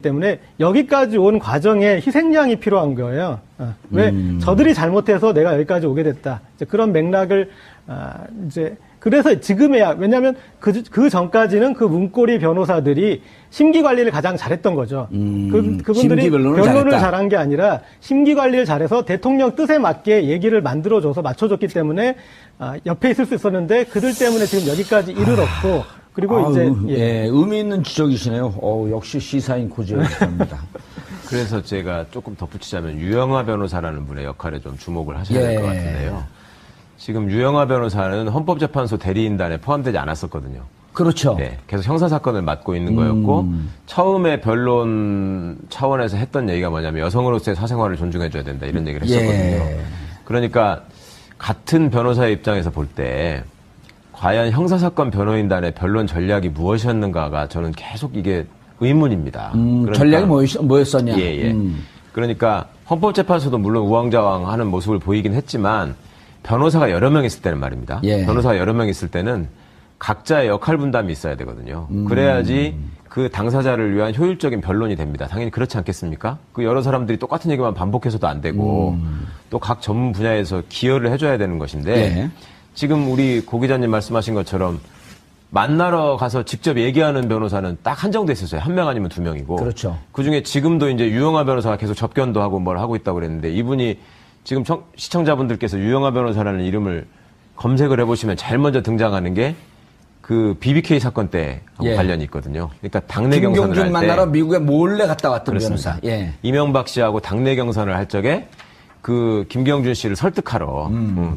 때문에 여기까지 온 과정에 희생양이 필요한 거예요. 왜 저들이 잘못해서 내가 여기까지 오게 됐다. 이제 그런 맥락을 이제 그래서 지금에야 왜냐하면 그 전까지는 그 문고리 변호사들이 심기 관리를 가장 잘했던 거죠. 그분들이 변론을 잘한 게 아니라 심기 관리를 잘해서 대통령 뜻에 맞게 얘기를 만들어줘서 맞춰줬기 때문에 옆에 있을 수 있었는데 그들 때문에 지금 여기까지 이르렀고. 그리고 이제 의미 있는 지적이시네요. 역시 시사인 고지였습니다. 그래서 제가 조금 덧붙이자면 유영하 변호사라는 분의 역할에 좀 주목을 하셔야 될 것 같은데요. 지금 유영하 변호사는 헌법재판소 대리인단에 포함되지 않았었거든요. 그렇죠. 네, 계속 형사사건을 맡고 있는 거였고 처음에 변론 차원에서 했던 얘기가 뭐냐면 여성으로서의 사생활을 존중해줘야 된다 이런 얘기를 했었거든요. 그러니까 같은 변호사의 입장에서 볼 때 과연 형사사건 변호인단의 변론 전략이 무엇이었는가가 저는 계속 이게 의문입니다. 그러니까, 전략이 뭐였었냐? 그러니까 헌법재판소도 물론 우왕좌왕하는 모습을 보이긴 했지만 변호사가 여러 명 있을 때는 말입니다. 변호사가 여러 명 있을 때는 각자의 역할 분담이 있어야 되거든요. 그래야지 그 당사자를 위한 효율적인 변론이 됩니다. 당연히 그렇지 않겠습니까? 그 여러 사람들이 똑같은 얘기만 반복해서도 안 되고 또 각 전문 분야에서 기여를 해줘야 되는 것인데 지금 우리 고 기자님 말씀하신 것처럼 만나러 가서 직접 얘기하는 변호사는 딱 한정돼 있었어요. 한 명 아니면 두 명이고. 그렇죠. 그중에 지금도 이제 유영하 변호사가 계속 접견도 하고 뭘 하고 있다고 그랬는데 이분이 지금 시청자분들께서 유영하 변호사라는 이름을 검색을 해보시면 제일 먼저 등장하는 게 그 BBK 사건 때하고 관련이 있거든요. 그러니까 당내 경선을 할 때. 김경준 만나러 미국에 몰래 갔다 왔던 그렇습니다. 변호사. 이명박 씨하고 당내 경선을 할 적에 그 김경준 씨를 설득하러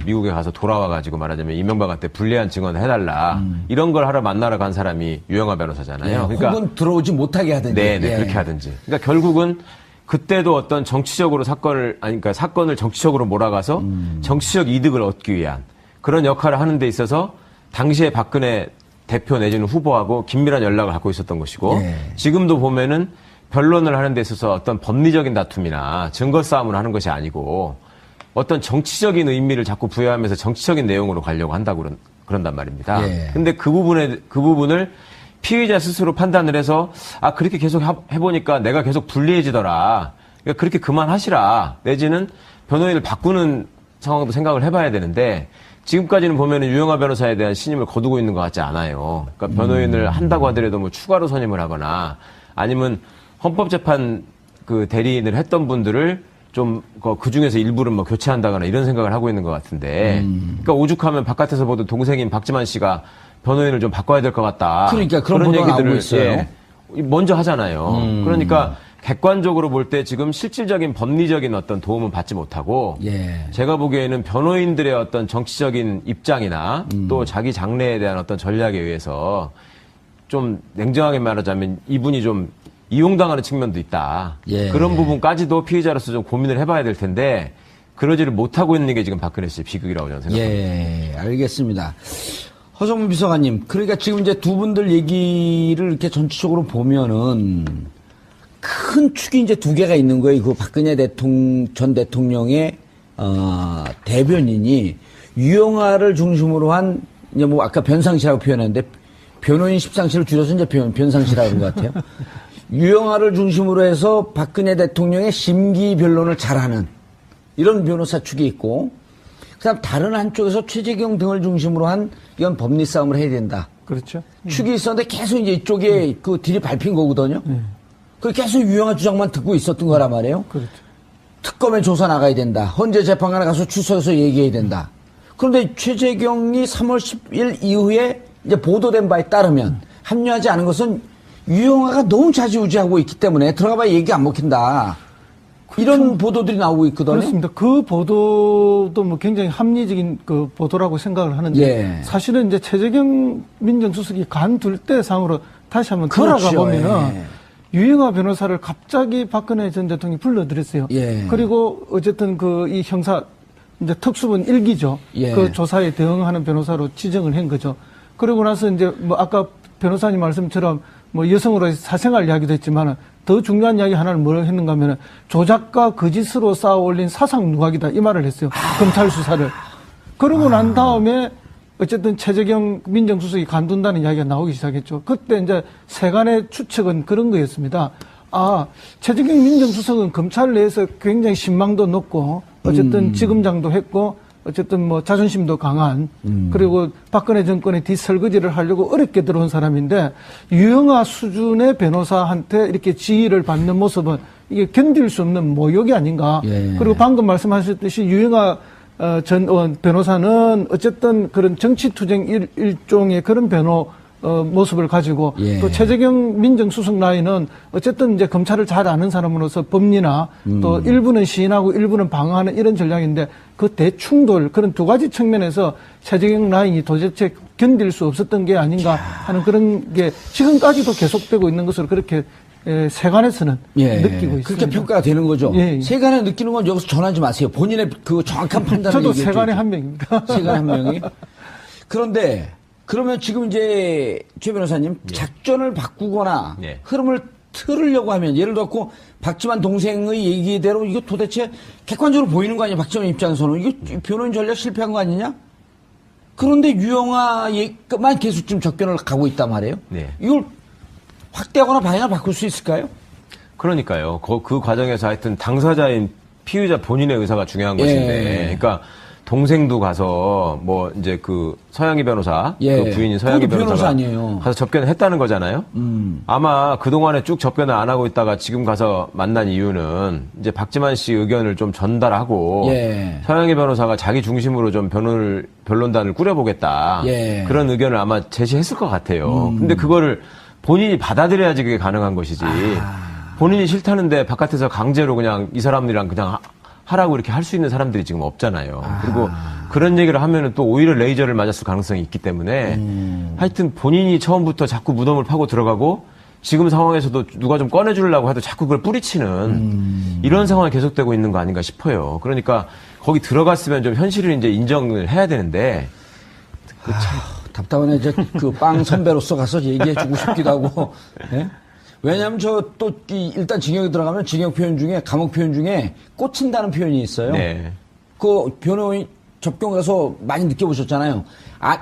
미국에 가서 돌아와가지고 말하자면 이명박한테 불리한 증언을 해달라 이런 걸 하러 만나러 간 사람이 유영하 변호사잖아요. 그러니까 혹은 들어오지 못하게 하든지. 그렇게 하든지. 그러니까 결국은 그때도 어떤 정치적으로 그러니까 사건을 정치적으로 몰아가서 정치적 이득을 얻기 위한 그런 역할을 하는 데 있어서 당시에 박근혜 대표 내지는 후보하고 긴밀한 연락을 갖고 있었던 것이고 지금도 보면은 변론을 하는 데 있어서 어떤 법리적인 다툼이나 증거 싸움을 하는 것이 아니고 어떤 정치적인 의미를 자꾸 부여하면서 정치적인 내용으로 가려고 한다고 그런단 말입니다. 근데 그 부분을 피의자 스스로 판단을 해서 그렇게 계속 해보니까 내가 계속 불리해지더라. 그러니까 그렇게 그만하시라. 내지는 변호인을 바꾸는 상황도 생각을 해봐야 되는데 지금까지는 보면은 유영하 변호사에 대한 신임을 거두고 있는 것 같지 않아요. 그러니까 변호인을 한다고 하더라도 뭐 추가로 선임을 하거나 아니면 헌법재판 그 대리인을 했던 분들을 좀 그 중에서 일부를 뭐 교체한다거나 이런 생각을 하고 있는 것 같은데 그러니까 오죽하면 바깥에서 보던 동생인 박지만 씨가 변호인을 좀 바꿔야 될 것 같다. 그러니까 그런 얘기들을 있어요. 먼저 하잖아요. 그러니까 객관적으로 볼 때 지금 실질적인 법리적인 어떤 도움은 받지 못하고 제가 보기에는 변호인들의 어떤 정치적인 입장이나 또 자기 장래에 대한 어떤 전략에 의해서 좀 냉정하게 말하자면 이분이 좀 이용당하는 측면도 있다. 그런 부분까지도 피해자로서 좀 고민을 해봐야 될 텐데 그러지를 못하고 있는 게 지금 박근혜 씨의 비극이라고 저는 생각합니다. 알겠습니다. 허정무 비서관님, 그러니까 지금 이제 두 분들 얘기를 이렇게 전체적으로 보면은 큰 축이 이제 두 개가 있는 거예요. 그 박근혜 전 대통령의 대변인이 유영하를 중심으로 한 이제 뭐 아까 변상시라고 표현했는데 변호인 십상시를 줄여서 이제 변상시라고 그런 것 같아요. 유영하를 중심으로 해서 박근혜 대통령의 심기 변론을 잘하는 이런 변호사 축이 있고, 그다음 다른 한쪽에서 최재경 등을 중심으로 한 이건 법리 싸움을 해야 된다. 그렇죠. 축이 있었는데 계속 이제 이쪽에 그 딜이 밟힌 거거든요. 그 계속 유영하 주장만 듣고 있었던 거란 말이에요. 그렇죠. 특검에 조사 나가야 된다. 헌재 재판관에 가서 출석해서 얘기해야 된다. 그런데 최재경이 3월 10일 이후에 이제 보도된 바에 따르면 합류하지 않은 것은 유영하가 너무 좌지우지하고 있기 때문에 들어가봐야 얘기 안 먹힌다. 이런 보도들이 나오고 있거든요. 그렇습니다. 그 보도도 뭐 굉장히 합리적인 그 보도라고 생각을 하는데 사실은 이제 최재경 민정수석이 관둘 때 상으로 다시 한번 돌아가 보면은 유영하 변호사를 갑자기 박근혜 전 대통령이 불러들였어요. 그리고 어쨌든 그 이 형사 이제 특수본 1기죠. 그 조사에 대응하는 변호사로 지정을 한 거죠. 그러고 나서 이제 뭐 아까 변호사님 말씀처럼 뭐 여성으로의 사생활 이야기도 했지만은 더 중요한 이야기 하나를 뭘 했는가 하면은 조작과 거짓으로 쌓아 올린 사상 누각이다 이 말을 했어요. 검찰 수사를. 그러고 난 다음에 어쨌든 최재경 민정수석이 관둔다는 이야기가 나오기 시작했죠. 그때 이제 세간의 추측은 그런 거였습니다. 최재경 민정수석은 검찰 내에서 굉장히 신망도 높고 어쨌든 지검장도 했고 어쨌든 뭐 자존심도 강한 그리고 박근혜 정권의 뒷설거지를 하려고 어렵게 들어온 사람인데 유영아 수준의 변호사한테 이렇게 지휘를 받는 모습은 이게 견딜 수 없는 모욕이 아닌가. 예. 그리고 방금 말씀하셨듯이 유영아 전 변호사는 어쨌든 그런 정치투쟁 일종의 그런 모습을 가지고 예. 또 최재경 민정수석 라인은 어쨌든 이제 검찰을 잘 아는 사람으로서 법리나 또 일부는 시인하고 일부는 방어하는 이런 전략인데 그 대충돌 그런 두 가지 측면에서 최재경 라인이 도대체 견딜 수 없었던 게 아닌가 하는 그런 게 지금까지도 계속되고 있는 것으로 그렇게 세간에서는 느끼고 있습니다. 그렇게 평가가 되는 거죠. 예. 세간에 느끼는 건 여기서 전하지 마세요. 본인의 그 정확한 판단을 저도 얘기해 세간의 주죠. 한 명입니다. 세간의 한 명이. 그런데 그러면 지금 이제 최 변호사님 작전을 바꾸거나 흐름을 틀으려고 하면 예를 들어 박지만 동생의 얘기대로 이거 도대체 객관적으로 보이는 거 아니야? 박지만 입장에서는 이거 변호인 전략 실패한 거 아니냐? 그런데 유영아만 계속 지금 접견을 가고 있단 말이에요. 이걸 확대하거나 방향을 바꿀 수 있을까요? 그러니까요. 그 과정에서 하여튼 당사자인 피의자 본인의 의사가 중요한 것인데, 그러니까 동생도 가서 뭐 이제 그 서양희 변호사, 그 부인인 서양희 변호사가 가서 접견을 했다는 거잖아요. 아마 그 동안에 쭉 접견을 안 하고 있다가 지금 가서 만난 이유는 이제 박지만 씨 의견을 좀 전달하고 서양희 변호사가 자기 중심으로 좀 변론단을 꾸려보겠다 그런 의견을 아마 제시했을 것 같아요. 근데 그거를 본인이 받아들여야지 그게 가능한 것이지. 본인이 싫다는데 바깥에서 강제로 그냥 이 사람들이랑 그냥 하라고 이렇게 할 수 있는 사람들이 지금 없잖아요. 그리고 그런 얘기를 하면은 또 오히려 레이저를 맞았을 가능성이 있기 때문에 하여튼 본인이 처음부터 자꾸 무덤을 파고 들어가고 지금 상황에서도 누가 좀 꺼내주려고 해도 자꾸 그걸 뿌리치는 이런 상황이 계속되고 있는 거 아닌가 싶어요. 그러니까 거기 들어갔으면 좀 현실을 이제 인정을 해야 되는데 답답하네. 그 빵 선배로서 가서 얘기해주고 싶기도 하고. 네? 왜냐하면 일단 징역에 들어가면 징역 표현 중에 감옥 표현 중에 꽂힌다는 표현이 있어요. 그 변호인 접견 가서 많이 느껴보셨잖아요.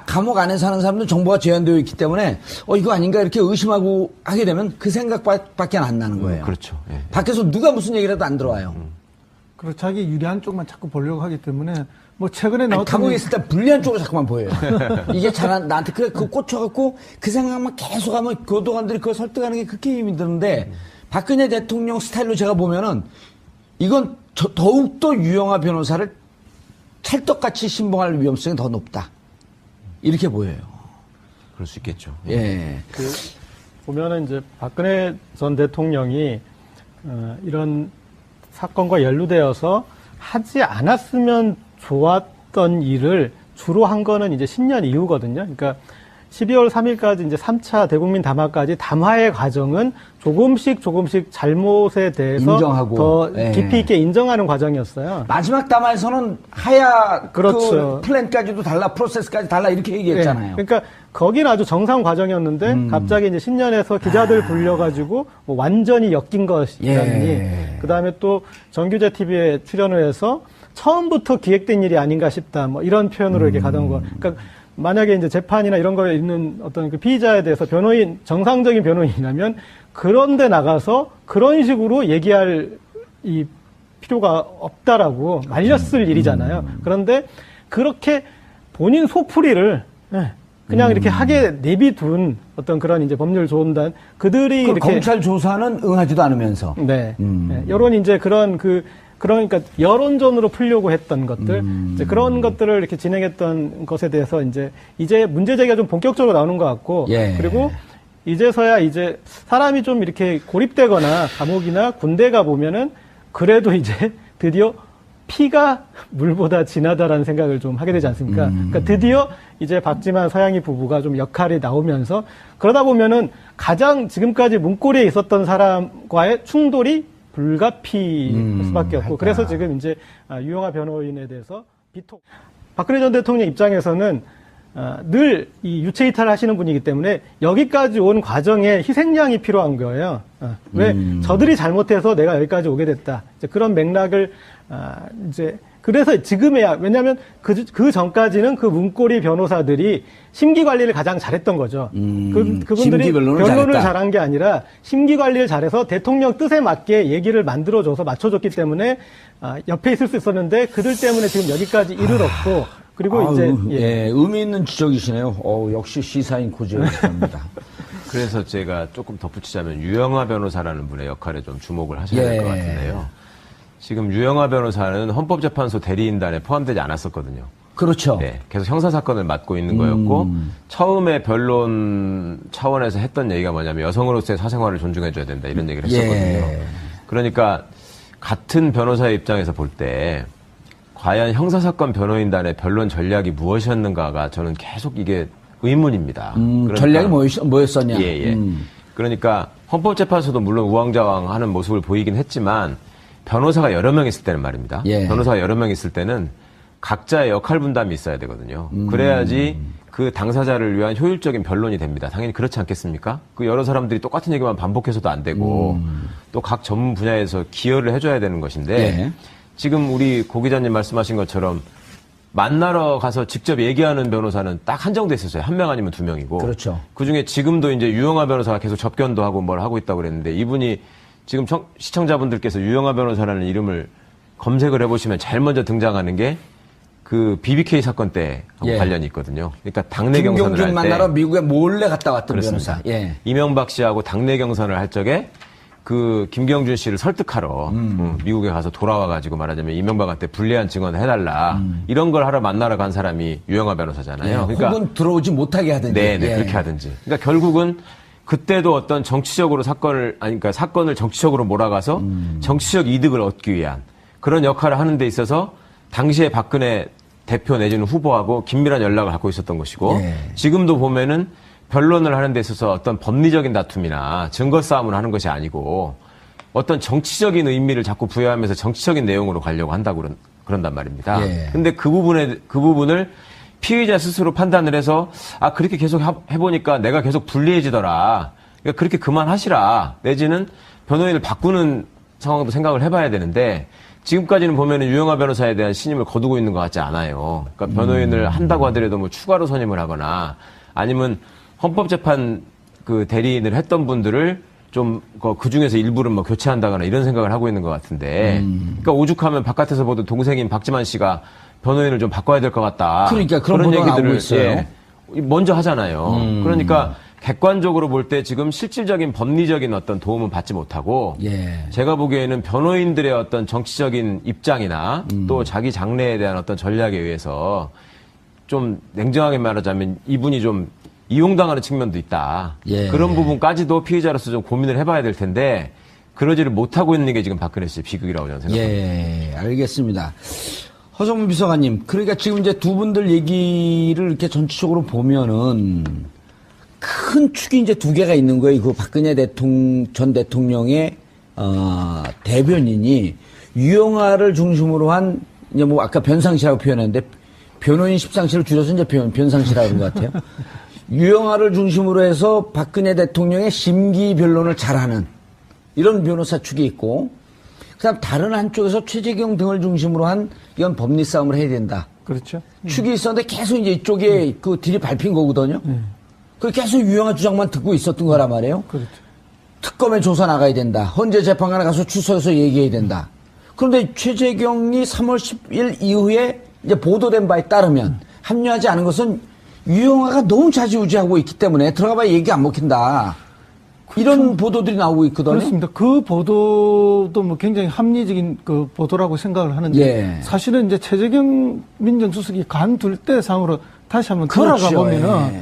감옥 안에 사는 사람들 정보가 제한되어 있기 때문에 이거 아닌가 이렇게 의심하고 하게 되면 그 생각밖에 안 나는 거예요. 그렇죠. 밖에서 누가 무슨 얘기를 해도 안 들어와요. 그리고 자기 유리한 쪽만 자꾸 보려고 하기 때문에 뭐 최근에 나왔던 감옥에 있을 때 불리한 쪽으로 자꾸만 보여요. 이게 나한테 그거 꽂혀갖고 그 생각만 계속하면 교도관들이 그걸 설득하는 게 그렇게 힘이 드는데 박근혜 대통령 스타일로 제가 보면은 이건 더욱더 유영아 변호사를 찰떡같이 신봉할 위험성이 더 높다. 이렇게 보여요. 그럴 수 있겠죠. 보면은 이제 박근혜 전 대통령이 이런 사건과 연루되어서 하지 않았으면 좋았던 일을 주로 한 거는 이제 신년 이후거든요. 그러니까 12월 3일까지 이제 3차 대국민 담화까지 담화의 과정은 조금씩 잘못에 대해서 인정하고 더 깊이 있게 인정하는 과정이었어요. 마지막 담화에서는 그 플랜까지도 달라, 프로세스까지 달라 이렇게 얘기했잖아요. 그러니까 거기는 아주 정상 과정이었는데 갑자기 이제 신년에서 기자들 불려가지고 뭐 완전히 엮인 것이라니. 그다음에 또 정규제 TV에 출연을 해서 처음부터 기획된 일이 아닌가 싶다. 뭐 이런 표현으로 이렇게 가던 거. 그러니까 만약에 이제 재판이나 이런 거에 있는 어떤 그 피의자에 대해서 정상적인 변호인이라면 그런데 나가서 그런 식으로 얘기할 이 필요가 없다라고 말렸을 일이잖아요. 그런데 그렇게 본인 속풀이를 그냥 이렇게 하게 내비둔 어떤 그런 이제 법률 조언단 그들이 이렇게 검찰 조사는 응하지도 않으면서 여론이 이제 그러니까 여론전으로 풀려고 했던 것들, 이제 그런 것들을 이렇게 진행했던 것에 대해서 이제 문제 제기가 좀 본격적으로 나오는 것 같고, 그리고 이제서야 이제 사람이 좀 이렇게 고립되거나 감옥이나 군대 가 보면은 그래도 이제 드디어 피가 물보다 진하다라는 생각을 좀 하게 되지 않습니까? 그러니까 드디어 이제 박지만 서양희 부부가 좀 역할이 나오면서 그러다 보면은 가장 지금까지 문고리에 있었던 사람과의 충돌이 불가피할 수밖에 없고 그래서 지금 이제 유영아 변호인에 대해서 박근혜 전 대통령 입장에서는 늘 이 유체 이탈을 하시는 분이기 때문에 여기까지 온 과정에 희생양이 필요한 거예요. 왜 저들이 잘못해서 내가 여기까지 오게 됐다. 이제 그런 맥락을 이제 그래서 지금에야, 왜냐하면 그 전까지는 그 문고리 변호사들이 심기 관리를 가장 잘했던 거죠. 그분들이 심기 변론을 변론을 잘했다. 잘한 게 아니라 심기 관리를 잘해서 대통령 뜻에 맞게 얘기를 만들어줘서 맞춰줬기 때문에 옆에 있을 수 있었는데 그들 때문에 지금 여기까지 이르렀고 그리고 이제 의미 있는 지적이시네요. 역시 시사인 고지였습니다. 그래서 제가 조금 덧붙이자면 유영하 변호사라는 분의 역할에 좀 주목을 하셔야 될 것 같은데요. 지금 유영하 변호사는 헌법재판소 대리인단에 포함되지 않았었거든요. 그렇죠. 네, 계속 형사사건을 맡고 있는 거였고 처음에 변론 차원에서 했던 얘기가 뭐냐면 여성으로서의 사생활을 존중해줘야 된다 이런 얘기를 했었거든요. 그러니까 같은 변호사의 입장에서 볼 때 과연 형사사건 변호인단의 변론 전략이 무엇이었는가가 저는 계속 이게 의문입니다. 그러니까, 전략이 뭐였었냐? 그러니까 헌법재판소도 물론 우왕좌왕하는 모습을 보이긴 했지만 변호사가 여러 명 있을 때는 말입니다. 변호사가 여러 명 있을 때는 각자의 역할 분담이 있어야 되거든요. 그래야지 그 당사자를 위한 효율적인 변론이 됩니다. 당연히 그렇지 않겠습니까? 그 여러 사람들이 똑같은 얘기만 반복해서도 안 되고 또 각 전문 분야에서 기여를 해줘야 되는 것인데 지금 우리 고 기자님 말씀하신 것처럼 만나러 가서 직접 얘기하는 변호사는 딱 한정돼 있었어요. 한 명 아니면 두 명이고. 그렇죠. 그중에 지금도 이제 유영하 변호사가 계속 접견도 하고 뭘 하고 있다고 그랬는데 이분이 지금 시청자분들께서 유영하 변호사라는 이름을 검색을 해보시면 제일 먼저 등장하는 게 그 BBK 사건 때하고 관련이 있거든요. 그러니까 당내 경선을 할 때. 김경준 만나러 미국에 몰래 갔다 왔던 그렇습니다. 변호사. 이명박 씨하고 당내 경선을 할 적에 그 김경준 씨를 설득하러 미국에 가서 돌아와가지고 말하자면 이명박한테 불리한 증언을 해달라 이런 걸 하러 만나러 간 사람이 유영하 변호사잖아요. 그러니까 혹은 들어오지 못하게 하든지. 그렇게 하든지. 그러니까 결국은 그때도 어떤 정치적으로 그러니까 사건을 정치적으로 몰아가서 정치적 이득을 얻기 위한 그런 역할을 하는 데 있어서 당시에 박근혜 대표 내지는 후보하고 긴밀한 연락을 갖고 있었던 것이고 지금도 보면은 변론을 하는 데 있어서 어떤 법리적인 다툼이나 증거 싸움을 하는 것이 아니고 어떤 정치적인 의미를 자꾸 부여하면서 정치적인 내용으로 가려고 한다고 그런단 말입니다. 근데 그 부분을 피의자 스스로 판단을 해서 그렇게 계속 해보니까 내가 계속 불리해지더라. 그러니까 그렇게 그만하시라. 내지는 변호인을 바꾸는 상황도 생각을 해봐야 되는데 지금까지는 보면은 유영하 변호사에 대한 신임을 거두고 있는 것 같지 않아요. 그러니까 변호인을 한다고 하더라도 뭐 추가로 선임을 하거나 아니면 헌법재판 그 대리인을 했던 분들을 좀 그 중에서 일부를 뭐 교체한다거나 이런 생각을 하고 있는 것 같은데 그러니까 오죽하면 바깥에서 보던 동생인 박지만 씨가 변호인을 좀 바꿔야 될 것 같다. 그러니까 그런 얘기들을 있어요. 먼저 하잖아요. 그러니까 객관적으로 볼 때 지금 실질적인 법리적인 어떤 도움은 받지 못하고 제가 보기에는 변호인들의 어떤 정치적인 입장이나 또 자기 장래에 대한 어떤 전략에 의해서 좀 냉정하게 말하자면 이분이 좀 이용당하는 측면도 있다. 그런 부분까지도 피의자로서 좀 고민을 해봐야 될 텐데 그러지를 못하고 있는 게 지금 박근혜 씨의 비극이라고 저는 생각합니다. 알겠습니다. 허성문 비서관님, 그러니까 지금 이제 두 분들 얘기를 이렇게 전체적으로 보면은 큰 축이 이제 두 개가 있는 거예요. 그 박근혜 전 대통령의 대변인이 유영하를 중심으로 한 이제 뭐 아까 변상시라고 표현했는데 변호인 십상시를 줄여서 이제 변상시라고 그런 것 같아요. 유영하를 중심으로 해서 박근혜 대통령의 심기 변론을 잘하는 이런 변호사 축이 있고, 그다음 다른 한쪽에서 최재경 등을 중심으로 한 이건 법리 싸움을 해야 된다. 그렇죠. 축이 있었는데 계속 이제 이쪽에 그 딜이 밟힌 거거든요. 그 계속 유영하 주장만 듣고 있었던 거란 말이에요. 그렇죠. 특검에 조사 나가야 된다. 헌재 재판관에 가서 출석해서 얘기해야 된다. 그런데 최재경이 3월 10일 이후에 이제 보도된 바에 따르면 합류하지 않은 것은 유영하가 너무 좌지우지하고 있기 때문에 들어가봐야 얘기 안 먹힌다. 이런 보도들이 나오고 있거든요. 그렇습니다. 그 보도도 뭐 굉장히 합리적인 그 보도라고 생각을 하는데 사실은 이제 최재경 민정수석이 간둘 때 상으로 다시 한번 돌아가 보면은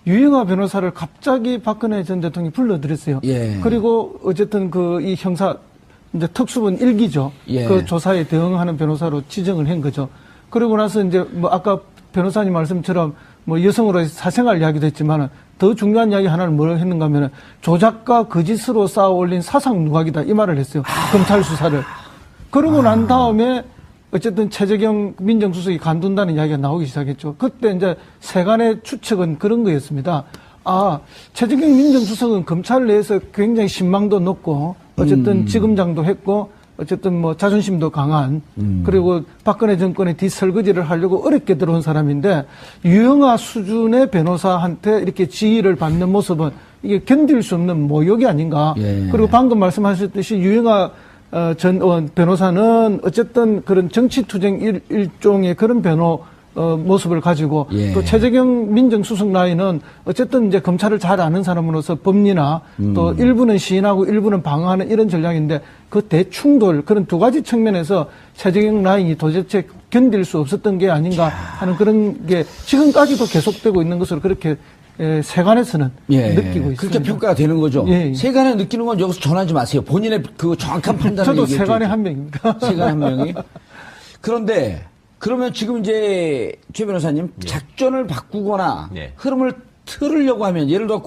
유영하 변호사를 갑자기 박근혜 전 대통령이 불러들였어요. 그리고 어쨌든 그 이 형사 이제 특수본 1기죠. 그 조사에 대응하는 변호사로 지정을 한 거죠. 그리고 나서 이제 뭐 아까 변호사님 말씀처럼 뭐 여성으로의 사생활 이야기도 했지만은 더 중요한 이야기 하나를 뭘 했는가 하면은 조작과 거짓으로 쌓아 올린 사상 누각이다 이 말을 했어요. 검찰 수사를. 그러고 난 다음에 어쨌든 최재경 민정수석이 간둔다는 이야기가 나오기 시작했죠. 그때 이제 세간의 추측은 그런 거였습니다. 최재경 민정수석은 검찰 내에서 굉장히 신망도 높고 어쨌든 지검장도 했고 어쨌든 뭐 자존심도 강한 그리고 박근혜 정권의 뒷설거지를 하려고 어렵게 들어온 사람인데 유영아 수준의 변호사한테 이렇게 지휘를 받는 모습은 이게 견딜 수 없는 모욕이 아닌가. 예. 그리고 방금 말씀하셨듯이 유영아 전 변호사는 어쨌든 그런 정치투쟁 일종의 그런 모습을 가지고 예. 또 최재경 민정수석 라인은 어쨌든 이제 검찰을 잘 아는 사람으로서 법리나 또 일부는 시인하고 일부는 방어하는 이런 전략인데 그 대충돌 그런 두 가지 측면에서 최재경 라인이 도대체 견딜 수 없었던 게 아닌가 하는 그런 게 지금까지도 계속되고 있는 것으로 그렇게 세간에서는 느끼고 있습니다. 그렇게 평가가 되는 거죠. 예. 세간에 느끼는 건 여기서 전하지 마세요. 본인의 그 정확한 판단을 저도 얘기해 세간의 줘야죠. 한 명입니다. 세간의 한 명이. 그런데 그러면 지금 이제 최 변호사님 작전을 바꾸거나 흐름을 틀으려고 하면 예를 들어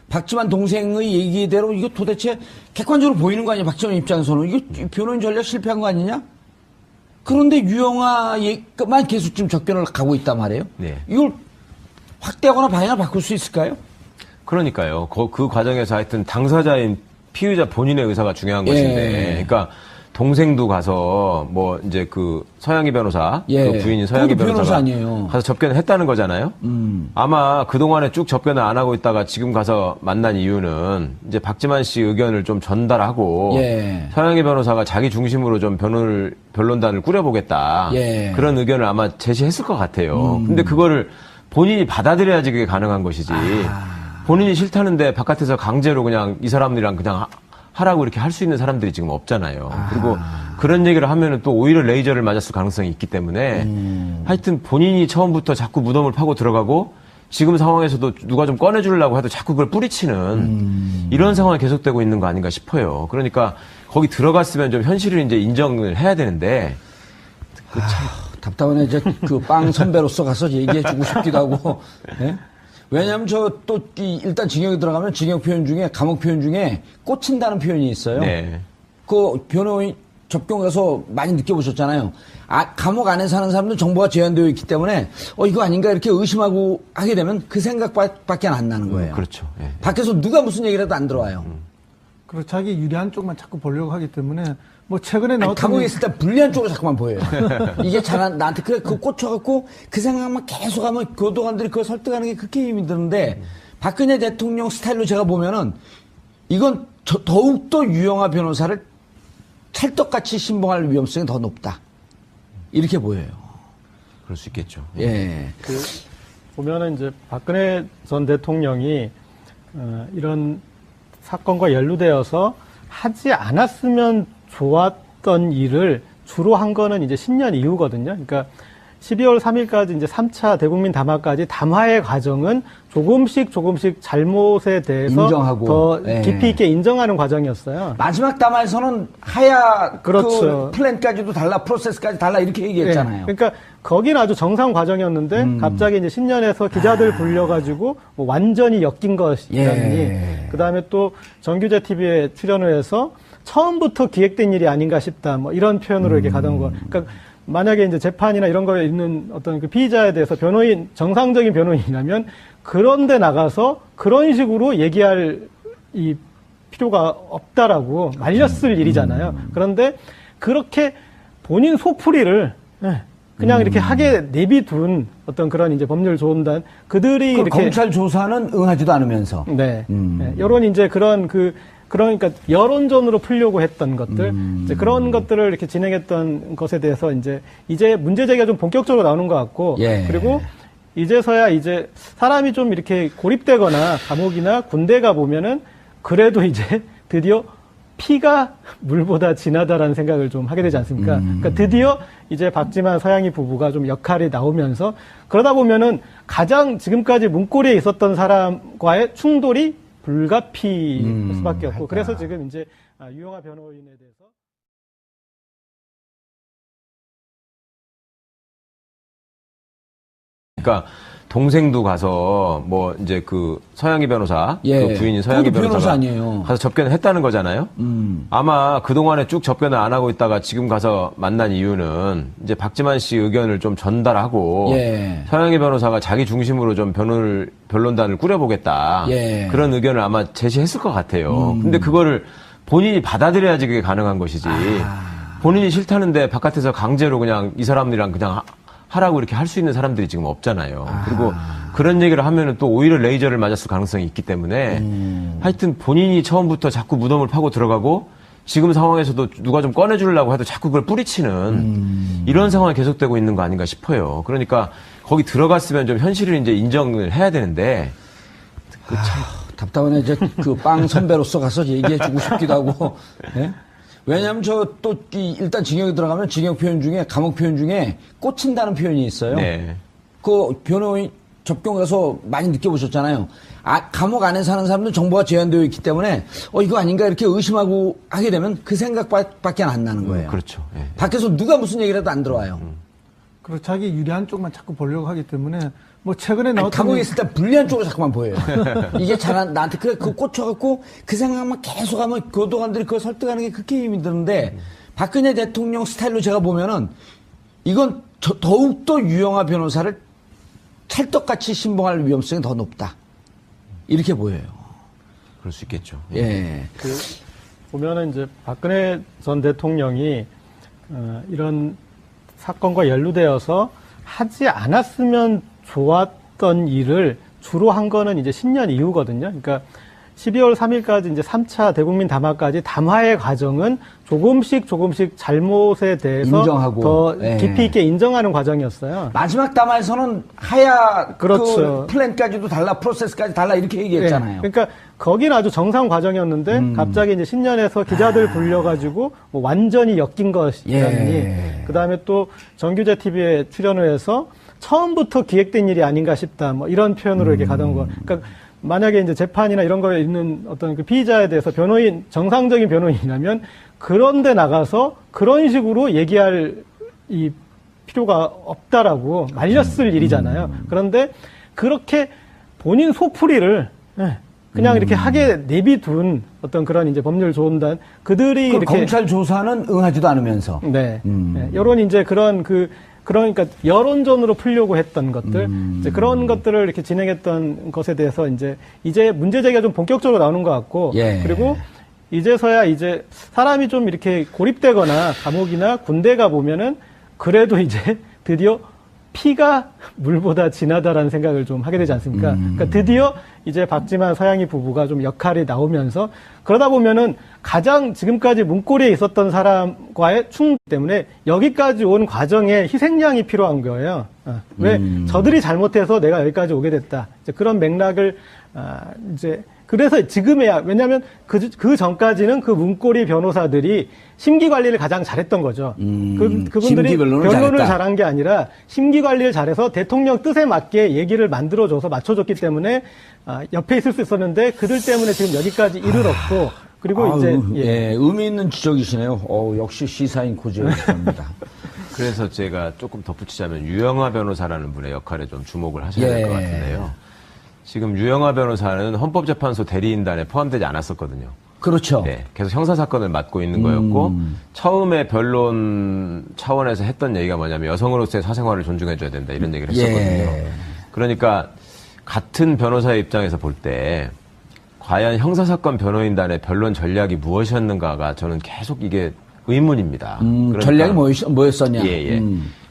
박지만 동생의 얘기대로 이거 도대체 객관적으로 보이는 거 아니야? 박지만 입장에서는 이거 변호인 전략 실패한 거 아니냐? 그런데 유영아만 계속 지금 접견을 가고 있단 말이에요. 네. 이걸 확대하거나 방향을 바꿀 수 있을까요? 그러니까요. 그 과정에서 하여튼 당사자인 피의자 본인의 의사가 중요한 것인데, 그러니까 동생도 가서 뭐 이제 그 서양희 변호사, 그 부인인 서양희 변호사가 아니에요. 가서 접견을 했다는 거잖아요. 아마 그 동안에 쭉 접견을 안 하고 있다가 지금 가서 만난 이유는 이제 박지만 씨 의견을 좀 전달하고 서양희 변호사가 자기 중심으로 좀 변론단을 꾸려보겠다. 그런 의견을 아마 제시했을 것 같아요. 근데 그거를 본인이 받아들여야지 그게 가능한 것이지. 본인이 싫다는데 바깥에서 강제로 그냥 이 사람들이랑 그냥 하라고 이렇게 할 수 있는 사람들이 지금 없잖아요. 그리고 그런 얘기를 하면은 또 오히려 레이저를 맞았을 가능성이 있기 때문에 하여튼 본인이 처음부터 자꾸 무덤을 파고 들어가고 지금 상황에서도 누가 좀 꺼내주려고 해도 자꾸 그걸 뿌리치는 이런 상황이 계속되고 있는 거 아닌가 싶어요. 그러니까 거기 들어갔으면 좀 현실을 이제 인정을 해야 되는데 답답하네. 이제 그 빵 선배로서 가서 얘기해주고 싶기도 하고. 네? 왜냐하면 일단 징역에 들어가면 징역 표현 중에 감옥 표현 중에 꽂힌다는 표현이 있어요. 그 변호인 접견 가서 많이 느껴보셨잖아요. 감옥 안에 사는 사람들 정보가 제한되어 있기 때문에 이거 아닌가 이렇게 의심하고 하게 되면 그 생각밖에 안 나는 거예요. 그렇죠. 밖에서 누가 무슨 얘기를 해도 안 들어와요. 그리고 자기 유리한 쪽만 자꾸 보려고 하기 때문에 뭐 최근에 나왔던 감옥에 있을 때 불리한 쪽으로 자꾸만 보여요. 이게 나한테 그거 꽂혀갖고 그 생각만 계속 하면 교도관들이 그걸 설득하는 게 그렇게 힘이 드는데 박근혜 대통령 스타일로 제가 보면은 이건 더욱더 유영아 변호사를 찰떡같이 신봉할 위험성이 더 높다. 이렇게 보여요. 그럴 수 있겠죠. 보면은 이제 박근혜 전 대통령이 이런 사건과 연루되어서 하지 않았으면 좋았던 일을 주로 한 거는 이제 신년 이후거든요. 그러니까 12월 3일까지 이제 3차 대국민 담화까지 담화의 과정은 조금씩 잘못에 대해서 인정하고, 더 깊이 있게 인정하는 과정이었어요. 마지막 담화에서는 하야 그렇죠. 그 플랜까지도 달라, 프로세스까지 달라 이렇게 얘기했잖아요. 그러니까 거기는 아주 정상 과정이었는데 갑자기 이제 신년에서 기자들 불려가지고 뭐 완전히 엮인 것이라니. 그다음에 또 정규제 TV에 출연을 해서 처음부터 기획된 일이 아닌가 싶다. 뭐 이런 표현으로 이렇게 가던 거. 그러니까 만약에 이제 재판이나 이런 거에 있는 어떤 그 피의자에 대해서 정상적인 변호인이라면 그런데 나가서 그런 식으로 얘기할 이 필요가 없다라고 말렸을 일이잖아요. 그런데 그렇게 본인 속풀이를 그냥 이렇게 하게 내비둔 어떤 그런 이제 법률 조언단 그들이 이렇게 검찰 조사는 응하지도 않으면서 여론이 이제 그러니까 여론전으로 풀려고 했던 것들, 이제 그런 것들을 이렇게 진행했던 것에 대해서 이제 문제 제기가 좀 본격적으로 나오는 것 같고, 그리고 이제서야 이제 사람이 좀 이렇게 고립되거나 감옥이나 군대 가 보면은 그래도 이제 드디어 피가 물보다 진하다라는 생각을 좀 하게 되지 않습니까? 그러니까 드디어 이제 박지만 서양희 부부가 좀 역할이 나오면서 그러다 보면은 가장 지금까지 문고리에 있었던 사람과의 충돌이 불가피할 수밖에 없고 그래서 지금 이제 유영아 변호인에 대해서 그러니까 동생도 가서 뭐 이제 그 서양희 변호사, 그 부인인 서양희 변호사가 아니에요. 가서 접견을 했다는 거잖아요. 아마 그 동안에 쭉 접견을 안 하고 있다가 지금 가서 만난 이유는 이제 박지만 씨 의견을 좀 전달하고 서양희 변호사가 자기 중심으로 좀 변론단을 꾸려보겠다. 그런 의견을 아마 제시했을 것 같아요. 근데 그거를 본인이 받아들여야지 그게 가능한 것이지. 본인이 싫다는데 바깥에서 강제로 그냥 이 사람들이랑 그냥 하라고 이렇게 할 수 있는 사람들이 지금 없잖아요. 그리고 그런 얘기를 하면은 또 오히려 레이저를 맞았을 가능성이 있기 때문에 하여튼 본인이 처음부터 자꾸 무덤을 파고 들어가고 지금 상황에서도 누가 좀 꺼내주려고 해도 자꾸 그걸 뿌리치는 이런 상황이 계속되고 있는 거 아닌가 싶어요. 그러니까 거기 들어갔으면 좀 현실을 이제 인정을 해야 되는데 답답하네. 이제 그 빵 선배로서 가서 얘기해주고 싶기도 하고. 네? 왜냐하면 일단 징역에 들어가면 징역 표현 중에 감옥 표현 중에 꽂힌다는 표현이 있어요. 네. 그 변호인 접경 가서 많이 느껴보셨잖아요. 감옥 안에 사는 사람들은 정보가 제한되어 있기 때문에 이거 아닌가 이렇게 의심하고 하게 되면 그 생각밖에 안 나는 거예요. 그렇죠. 예. 밖에서 누가 무슨 얘기를 해도 안 들어와요. 그리고 자기 유리한 쪽만 자꾸 보려고 하기 때문에 뭐 최근에 나왔던 감옥에 있을 때 불리한 쪽으로 자꾸만 보여요. 이게 나한테 그 꽂혀갖고 그 생각만 계속 하면 교도관들이 그걸 설득하는 게 그렇게 힘이 드는데 박근혜 대통령 스타일로 제가 보면은 이건 더욱더 유영하 변호사를 찰떡같이 신봉할 위험성이 더 높다. 이렇게 보여요. 그럴 수 있겠죠. 예. 보면은 이제 박근혜 전 대통령이 이런 사건과 연루되어서 하지 않았으면 좋았던 일을 주로 한 거는 이제 10년 이후거든요. 그러니까 12월 3일까지 이제 3차 대국민 담화까지 담화의 과정은 조금씩 잘못에 대해서 인정하고, 더 깊이 있게 인정하는 과정이었어요. 마지막 담화에서는 그렇죠. 그 플랜까지도 달라, 프로세스까지 달라 이렇게 얘기했잖아요. 그러니까 거기는 아주 정상 과정이었는데 갑자기 이제 신년에서 기자들 불려가지고 뭐 완전히 엮인 것이라니. 그다음에 또 정규제 TV에 출연을 해서 처음부터 기획된 일이 아닌가 싶다. 뭐 이런 표현으로 이렇게 가던 거. 그러니까 만약에 이제 재판이나 이런 거에 있는 어떤 그 피의자에 대해서 정상적인 변호인이라면 그런데 나가서 그런 식으로 얘기할 이 필요가 없다라고 말렸을 일이잖아요. 그런데 그렇게 본인 속풀이를 그냥 이렇게 하게 내비둔 어떤 그런 이제 법률 조언단 그들이 이렇게 검찰 조사는 응하지도 않으면서. 네. 여론 이제 그러니까 여론전으로 풀려고 했던 것들, 이제 그런 것들을 이렇게 진행했던 것에 대해서 이제 문제 제기가 좀 본격적으로 나오는 것 같고, 그리고 이제서야 이제 사람이 좀 이렇게 고립되거나 감옥이나 군대 가 보면은 그래도 이제 드디어 피가 물보다 진하다라는 생각을 좀 하게 되지 않습니까? 그러니까 드디어 이제 박지만 서양희 부부가 좀 역할이 나오면서 그러다 보면은 가장 지금까지 문고리에 있었던 사람과의 충돌 때문에 여기까지 온 과정에 희생양이 필요한 거예요. 왜 저들이 잘못해서 내가 여기까지 오게 됐다. 이제 그런 맥락을 이제 그래서 지금에야 왜냐하면 그 전까지는 그 문고리 변호사들이 심기 관리를 가장 잘했던 거죠. 그분들이 변론을 잘한 게 아니라 심기 관리를 잘해서 대통령 뜻에 맞게 얘기를 만들어줘서 맞춰줬기 때문에 옆에 있을 수 있었는데 그들 때문에 지금 여기까지 이르렀고 그리고 이제 의미 있는 지적이시네요. 역시 시사인 고지였습니다. 그래서 제가 조금 덧붙이자면 유영하 변호사라는 분의 역할에 좀 주목을 하셔야 될 것 같은데요. 지금 유영하 변호사는 헌법재판소 대리인단에 포함되지 않았었거든요. 그렇죠. 네, 계속 형사사건을 맡고 있는 거였고 처음에 변론 차원에서 했던 얘기가 뭐냐면 여성으로서의 사생활을 존중해줘야 된다 이런 얘기를 했었거든요. 그러니까 같은 변호사의 입장에서 볼 때 과연 형사사건 변호인단의 변론 전략이 무엇이었는가가 저는 계속 이게 의문입니다. 그러니까, 전략이 뭐였었냐?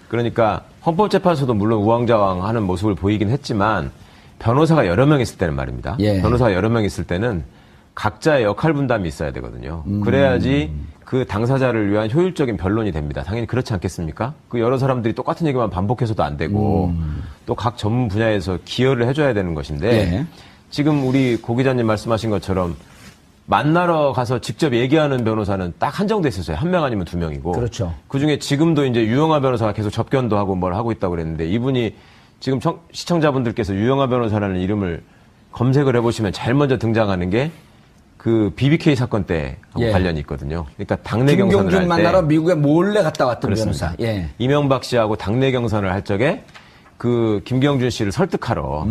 그러니까 헌법재판소도 물론 우왕좌왕하는 모습을 보이긴 했지만 변호사가 여러 명 있을 때는 말입니다. 변호사가 여러 명 있을 때는 각자의 역할 분담이 있어야 되거든요. 그래야지 그 당사자를 위한 효율적인 변론이 됩니다. 당연히 그렇지 않겠습니까? 그 여러 사람들이 똑같은 얘기만 반복해서도 안 되고 또 각 전문 분야에서 기여를 해줘야 되는 것인데 지금 우리 고 기자님 말씀하신 것처럼 만나러 가서 직접 얘기하는 변호사는 딱 한정돼 있었어요. 한 명 아니면 두 명이고. 그렇죠. 그중에 지금도 이제 유영하 변호사가 계속 접견도 하고 뭘 하고 있다고 그랬는데 이분이 지금 시청자분들께서 유영하 변호사라는 이름을 검색을 해보시면 제일 먼저 등장하는 게 그 BBK 사건 때 관련이 있거든요. 그러니까 당내 경선을 할 때. 김경준 만나러 미국에 몰래 갔다 왔던 그렇습니다. 변호사. 이명박 씨하고 당내 경선을 할 적에 그 김경준 씨를 설득하러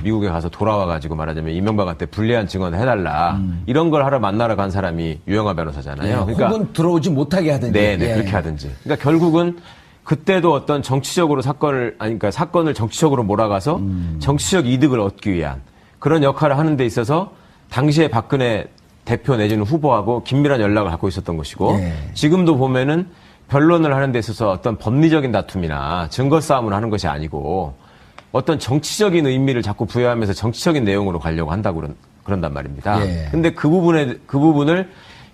미국에 가서 돌아와가지고 말하자면 이명박한테 불리한 증언을 해달라. 이런 걸 하러 만나러 간 사람이 유영하 변호사잖아요. 그러니까 혹은 들어오지 못하게 하든지. 그렇게 하든지. 그러니까 결국은 그때도 어떤 정치적으로 그러니까 사건을 정치적으로 몰아가서 정치적 이득을 얻기 위한 그런 역할을 하는 데 있어서 당시에 박근혜 대표 내지는 후보하고 긴밀한 연락을 갖고 있었던 것이고 예. 지금도 보면은 변론을 하는 데 있어서 어떤 법리적인 다툼이나 증거 싸움을 하는 것이 아니고 어떤 정치적인 의미를 자꾸 부여하면서 정치적인 내용으로 가려고 한다고 그런단 말입니다. 예. 근데 그 부분을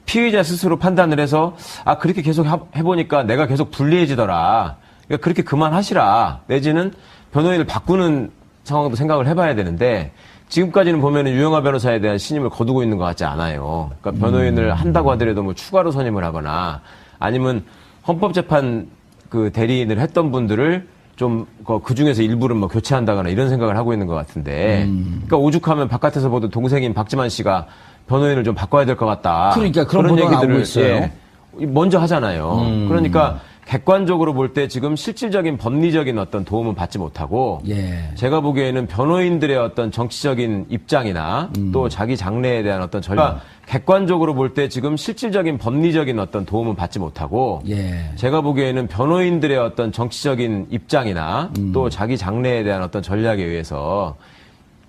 피의자 스스로 판단을 해서 아 그렇게 계속 해보니까 내가 계속 불리해지더라. 그러니까 그렇게 그만하시라. 내지는 변호인을 바꾸는 상황도 생각을 해봐야 되는데 지금까지는 보면은 유영하 변호사에 대한 신임을 거두고 있는 것 같지 않아요. 그러니까 변호인을 한다고 하더라도 뭐 추가로 선임을 하거나 아니면 헌법재판 그 대리인을 했던 분들을 좀 그 중에서 일부를 뭐 교체한다거나 이런 생각을 하고 있는 것 같은데, 그러니까 오죽하면 바깥에서 보던 동생인 박지만 씨가 변호인을 좀 바꿔야 될 것 같다. 그러니까 그런 보도가 나오고 있어요. 예, 먼저 하잖아요. 그러니까 객관적으로 볼 때 지금 실질적인 법리적인 어떤 도움은 받지 못하고, 예. 제가 보기에는 변호인들의 어떤 정치적인 입장이나 또 자기 장래에 대한 어떤 전략, 객관적으로 볼 때 지금 실질적인 법리적인 어떤 도움은 받지 못하고, 예. 제가 보기에는 변호인들의 어떤 정치적인 입장이나 또 자기 장래에 대한 어떤 전략에 의해서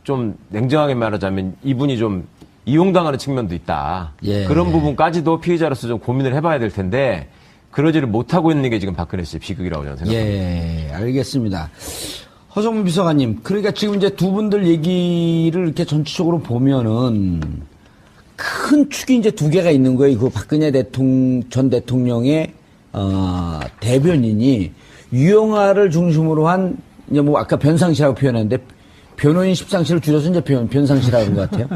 좀 냉정하게 말하자면 이분이 좀 이용당하는 측면도 있다. 예. 그런 부분까지도 피의자로서 좀 고민을 해봐야 될 텐데 그러지를 못하고 있는 게 지금 박근혜 씨의 비극이라고 저는 생각합니다. 예, 알겠습니다. 허정무 비서관님, 그러니까 지금 이제 두 분들 얘기를 이렇게 전체적으로 보면은 큰 축이 이제 두 개가 있는 거예요. 그 박근혜 전 대통령의 대변인이 유영하를 중심으로 한 이제 뭐 아까 변상시라고 표현했는데 변호인 십상시를 줄여서 이제 변상시라고 그런 것 같아요.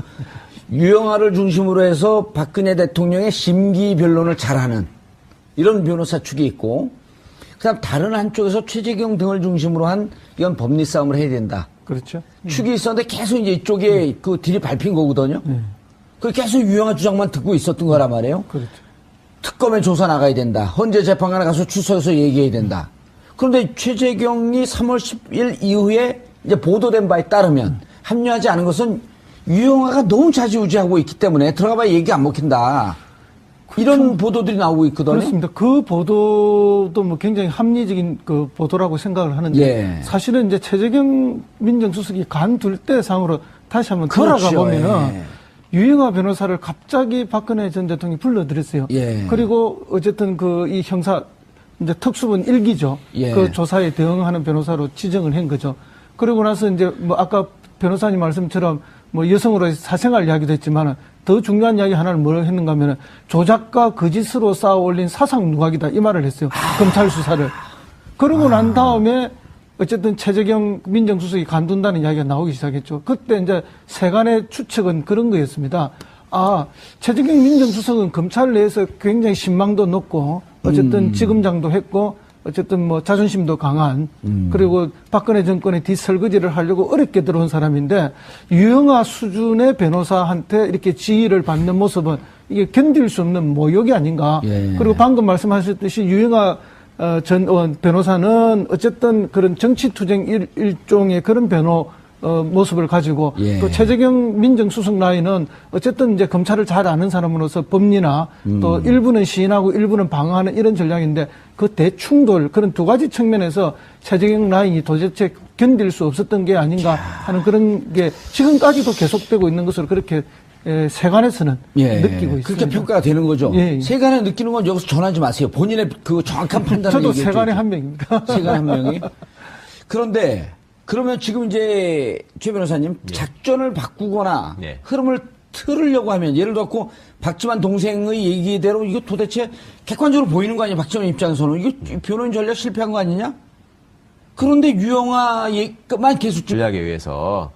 유영하를 중심으로 해서 박근혜 대통령의 심기 변론을 잘하는 이런 변호사 축이 있고, 그다음 다른 한쪽에서 최재경 등을 중심으로 한 이건 법리 싸움을 해야 된다. 그렇죠. 축이 있었는데 계속 이제 이쪽에 그 딜이 밟힌 거거든요. 그 계속 유영하 주장만 듣고 있었던 거란 말이에요. 그렇죠. 특검에 조사 나가야 된다. 헌재 재판관에 가서 출석해서 얘기해야 된다. 그런데 최재경이 3월 10일 이후에 이제 보도된 바에 따르면 합류하지 않은 것은 유영하가 너무 좌지우지하고 있기 때문에 들어가봐야 얘기 안 먹힌다. 이런 보도들이 나오고 있거든요. 그렇습니다. 그 보도도 뭐 굉장히 합리적인 그 보도라고 생각을 하는데 예. 사실은 이제 최재경 민정수석이 간둘 때 상으로 다시 한번 그렇죠. 돌아가 보면은 예. 유영하 변호사를 갑자기 박근혜 전 대통령이 불러들였어요. 예. 그리고 어쨌든 그 이 형사 이제 특수본 1기죠. 예. 그 조사에 대응하는 변호사로 지정을 한 거죠. 그리고 나서 이제 뭐 아까 변호사님 말씀처럼 뭐 여성으로 사생활 이야기도 했지만은 더 중요한 이야기 하나를 뭘 했는가 하면은 조작과 거짓으로 쌓아 올린 사상 누각이다 이 말을 했어요. 검찰 수사를. 그러고 난 다음에 어쨌든 최재경 민정수석이 간둔다는 이야기가 나오기 시작했죠. 그때 이제 세간의 추측은 그런 거였습니다. 아, 최재경 민정수석은 검찰 내에서 굉장히 신망도 높고 어쨌든 지검장도 했고 어쨌든 뭐 자존심도 강한 그리고 박근혜 정권의 뒷설거지를 하려고 어렵게 들어온 사람인데 유영하 수준의 변호사한테 이렇게 지휘를 받는 모습은 이게 견딜 수 없는 모욕이 아닌가. 예. 그리고 방금 말씀하셨듯이 유영하 전 변호사는 어쨌든 그런 정치투쟁 일종의 그런 모습을 가지고 예. 또 최재경 민정수석 라인은 어쨌든 이제 검찰을 잘 아는 사람으로서 법리나 또 일부는 시인하고 일부는 방어하는 이런 전략인데 그 대충돌 그런 두 가지 측면에서 최재경 라인이 도대체 견딜 수 없었던 게 아닌가 하는 그런 게 지금까지도 계속되고 있는 것으로 그렇게 세간에서는 예. 느끼고 있습니다. 그렇게 평가가 되는 거죠. 예. 세간에 느끼는 건 여기서 전하지 마세요. 본인의 그 정확한 판단을 저도 얘기해 세간의 줘야죠. 한 명입니다. 세간 한 명이. 그런데 그러면 지금 이제 최 변호사님 작전을 바꾸거나 예. 흐름을 틀으려고 하면 예를 들어 박지만 동생의 얘기대로 이거 도대체 객관적으로 보이는 거 아니야? 박지만 입장에서는 이거 변호인 전략 실패한 거 아니냐? 그런데 유영하만 계속 전략에 의해서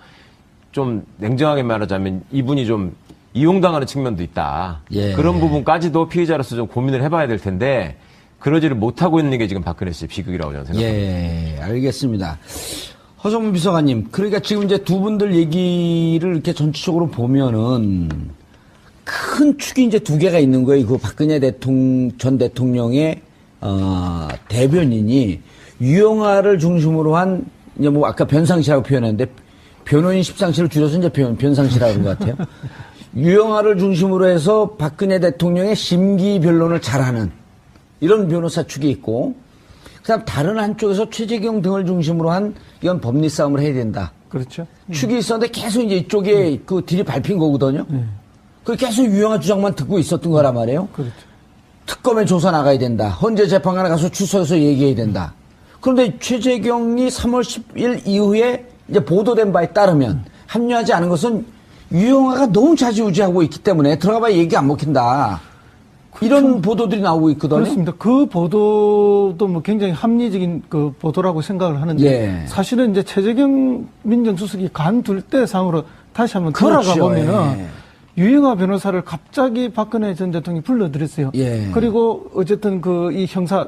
좀 냉정하게 말하자면 이분이 좀 이용당하는 측면도 있다. 예. 그런 부분까지도 피의자로서 좀 고민을 해봐야 될 텐데 그러지를 못하고 있는 게 지금 박근혜 씨의 비극이라고 저는 생각합니다. 예, 알겠습니다. 허정무 비서관님, 그러니까 지금 이제 두 분들 얘기를 이렇게 전체적으로 보면은 큰 축이 이제 두 개가 있는 거예요. 그 박근혜 전 대통령의 대변인이 유영하를 중심으로 한 이제 뭐 아까 변상시라고 표현했는데 변호인 십상시를 줄여서 이제 변상시라고 그런 것 같아요. 유영하를 중심으로 해서 박근혜 대통령의 심기 변론을 잘하는 이런 변호사 축이 있고, 그다음 다른 한쪽에서 최재경 등을 중심으로 한 이건 법리 싸움을 해야 된다. 그렇죠. 축이 있었는데 계속 이제 이쪽에 그 딜이 밟힌 거거든요. 그 계속 유영아 주장만 듣고 있었던 거란 말이에요. 그렇죠. 특검에 조사 나가야 된다. 헌재 재판관에 가서 출석해서 얘기해야 된다. 그런데 최재경이 3월 10일 이후에 이제 보도된 바에 따르면 합류하지 않은 것은 유영아가 너무 좌지우지하고 있기 때문에 들어가봐야 얘기 안 먹힌다. 이런 보도들이 나오고 있거든요. 그렇습니다. 그 보도도 뭐 굉장히 합리적인 그 보도라고 생각을 하는데 예. 사실은 이제 최재경 민정수석이 간둘 때 상으로 다시 한번 그렇죠. 돌아가 보면은 예. 유영아 변호사를 갑자기 박근혜 전 대통령이 불러들였어요. 예. 그리고 어쨌든 그 이 형사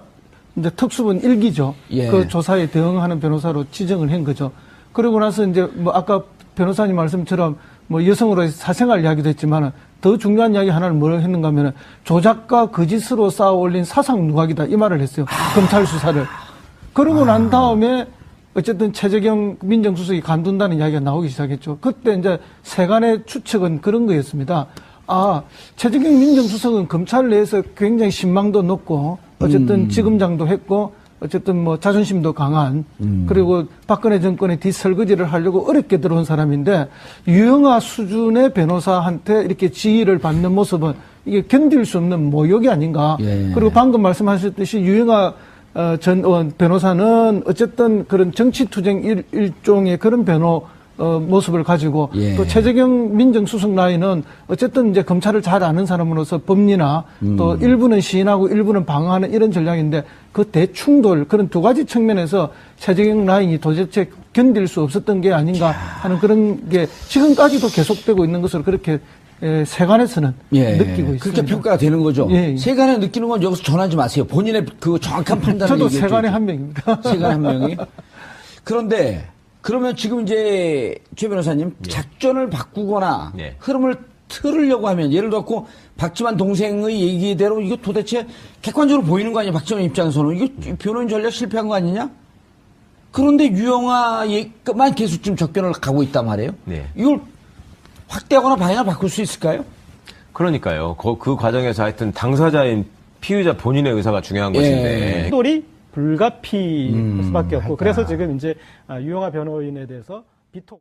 이제 특수본 1기죠. 예. 그 조사에 대응하는 변호사로 지정을 한 거죠. 그리고 나서 이제 뭐 아까 변호사님 말씀처럼 뭐 여성으로의 사생활 이야기도 했지만은 더 중요한 이야기 하나를 뭘 했는가 하면은 조작과 거짓으로 쌓아 올린 사상 누각이다 이 말을 했어요. 검찰 수사를. 그러고 난 다음에 어쨌든 최재경 민정수석이 간둔다는 이야기가 나오기 시작했죠. 그때 이제 세간의 추측은 그런 거였습니다. 아, 최재경 민정수석은 검찰 내에서 굉장히 신망도 높고 어쨌든 지검장도 했고 어쨌든 뭐 자존심도 강한 그리고 박근혜 정권의 뒷설거지를 하려고 어렵게 들어온 사람인데 유영아 수준의 변호사한테 이렇게 지휘를 받는 모습은 이게 견딜 수 없는 모욕이 아닌가. 예. 그리고 방금 말씀하셨듯이 유영아 전 의원 변호사는 어쨌든 그런 정치투쟁 일종의 그런 모습을 가지고 예. 또 최재경 민정수석 라인은 어쨌든 이제 검찰을 잘 아는 사람으로서 법리나 또 일부는 시인하고 일부는 방어하는 이런 전략인데 그 대충돌 그런 두 가지 측면에서 최재경 라인이 도대체 견딜 수 없었던 게 아닌가 하는 그런 게 지금까지도 계속되고 있는 것으로 그렇게 세간에서는 느끼고 있습니다. 그렇게 평가가 되는 거죠. 예. 세간에 느끼는 건 여기서 전하지 마세요. 본인의 그 정확한 판단을 저도 얘기해 세간의 주십시오. 한 명입니다. 세간의 한 명이. 그런데 그러면 지금 이제 최 변호사님 작전을 바꾸거나 예. 흐름을 틀으려고 하면 예를 들어 박지만 동생의 얘기대로 이거 도대체 객관적으로 보이는 거 아니야? 박지만 입장에서는 이거 변호인 전략 실패한 거 아니냐? 그런데 유영아만 계속 지금 접견을 가고 있단 말이에요. 네. 이걸 확대하거나 방향을 바꿀 수 있을까요? 그러니까요. 그 과정에서 하여튼 당사자인 피의자 본인의 의사가 중요한 것인데. 충돌이 불가피할 수밖에 없고 그래서 지금 이제 유영아 변호인에 대해서 비토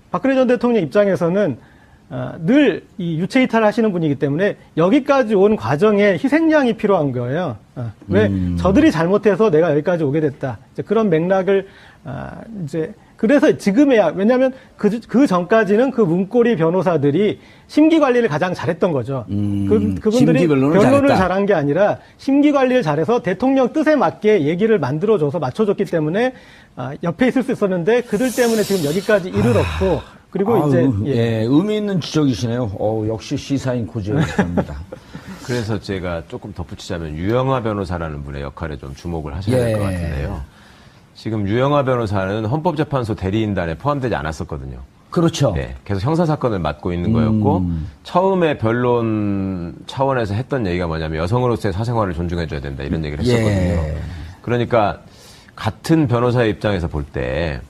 박근혜 전 대통령 입장에서는 늘 이 유체 이탈하시는 분이기 때문에 여기까지 온 과정에 희생양이 필요한 거예요. 왜 저들이 잘못해서 내가 여기까지 오게 됐다. 이제 그런 맥락을 이제 그래서 지금에야 왜냐하면 그 전까지는 그 문고리 변호사들이 심기 관리를 가장 잘했던 거죠. 그분들이 변론을 잘한 게 아니라 심기 관리를 잘해서 대통령 뜻에 맞게 얘기를 만들어줘서 맞춰줬기 때문에 옆에 있을 수 있었는데 그들 때문에 지금 여기까지 이르렀고 그리고 이제 의미 있는 지적이시네요. 역시 시사인 고지였습니다. 그래서 제가 조금 덧붙이자면 유영아 변호사라는 분의 역할에 좀 주목을 하셔야 될 것 같은데요. 지금 유영아 변호사는 헌법재판소 대리인단에 포함되지 않았었거든요. 그렇죠. 네, 계속 형사사건을 맡고 있는 거였고 처음에 변론 차원에서 했던 얘기가 뭐냐면 여성으로서의 사생활을 존중해줘야 된다 이런 얘기를 했었거든요. 그러니까 같은 변호사의 입장에서 볼 때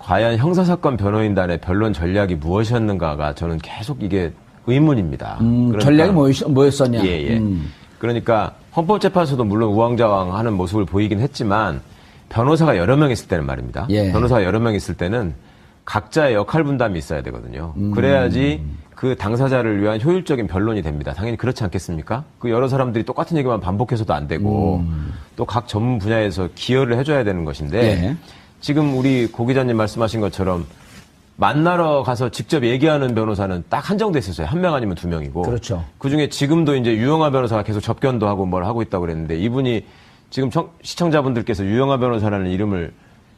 과연 형사사건 변호인단의 변론 전략이 무엇이었는가가 저는 계속 이게 의문입니다. 그러니까, 전략이 뭐였었냐? 예. 그러니까 헌법재판소도 물론 우왕좌왕하는 모습을 보이긴 했지만 변호사가 여러 명 있을 때는 말입니다. 변호사가 여러 명 있을 때는 각자의 역할 분담이 있어야 되거든요. 그래야지 그 당사자를 위한 효율적인 변론이 됩니다. 당연히 그렇지 않겠습니까? 그 여러 사람들이 똑같은 얘기만 반복해서도 안 되고 또 각 전문 분야에서 기여를 해줘야 되는 것인데 지금 우리 고 기자님 말씀하신 것처럼 만나러 가서 직접 얘기하는 변호사는 딱 한정돼 있었어요. 한 명 아니면 두 명이고. 그렇죠. 그중에 지금도 이제 유영아 변호사가 계속 접견도 하고 뭘 하고 있다고 그랬는데 이분이 지금 시청자분들께서 유영아 변호사라는 이름을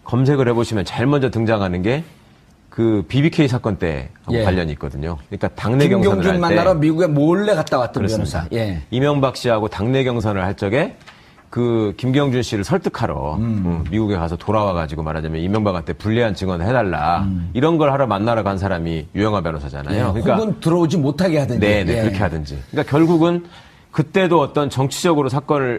검색을 해보시면 제일 먼저 등장하는 게 그 BBK 사건 때하고 관련이 있거든요. 그러니까 당내 경선을 할 때. 김경준 만나러 미국에 몰래 갔다 왔던 그렇습니다. 변호사. 이명박 씨하고 당내 경선을 할 적에 그 김경준 씨를 설득하러 미국에 가서 돌아와가지고 말하자면 이명박한테 불리한 증언을 해달라. 이런 걸 하러 만나러 간 사람이 유영아 변호사잖아요. 그러니까 혹은 들어오지 못하게 하든지. 네네, 그렇게 하든지. 그러니까 결국은 그때도 어떤 정치적으로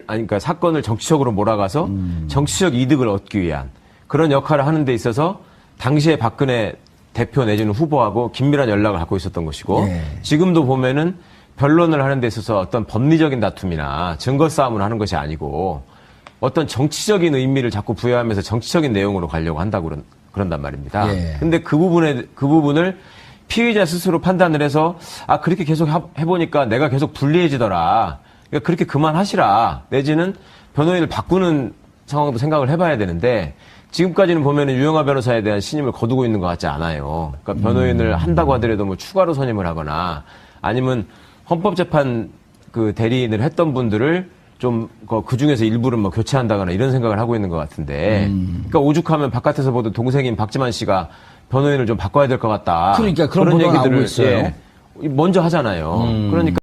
그러니까 사건을 정치적으로 몰아가서 정치적 이득을 얻기 위한 그런 역할을 하는 데 있어서 당시에 박근혜 대표 내지는 후보하고 긴밀한 연락을 갖고 있었던 것이고 지금도 보면은 변론을 하는 데 있어서 어떤 법리적인 다툼이나 증거 싸움을 하는 것이 아니고 어떤 정치적인 의미를 자꾸 부여하면서 정치적인 내용으로 가려고 한다고 그런단 말입니다. 근데 그 부분을 피의자 스스로 판단을 해서 그렇게 계속 해보니까 내가 계속 불리해지더라. 그러니까 그렇게 그만하시라. 내지는 변호인을 바꾸는 상황도 생각을 해봐야 되는데 지금까지는 보면은 유영하 변호사에 대한 신임을 거두고 있는 것 같지 않아요. 그러니까 변호인을 한다고 하더라도 뭐 추가로 선임을 하거나 아니면 헌법재판 그 대리인을 했던 분들을 좀 그 중에서 일부를 뭐 교체한다거나 이런 생각을 하고 있는 것 같은데 그러니까 오죽하면 바깥에서 보던 동생인 박지만 씨가 변호인을 좀 바꿔야 될 것 같다. 그러니까 그런 보도가 나오고 있어요. 먼저 하잖아요. 그러니까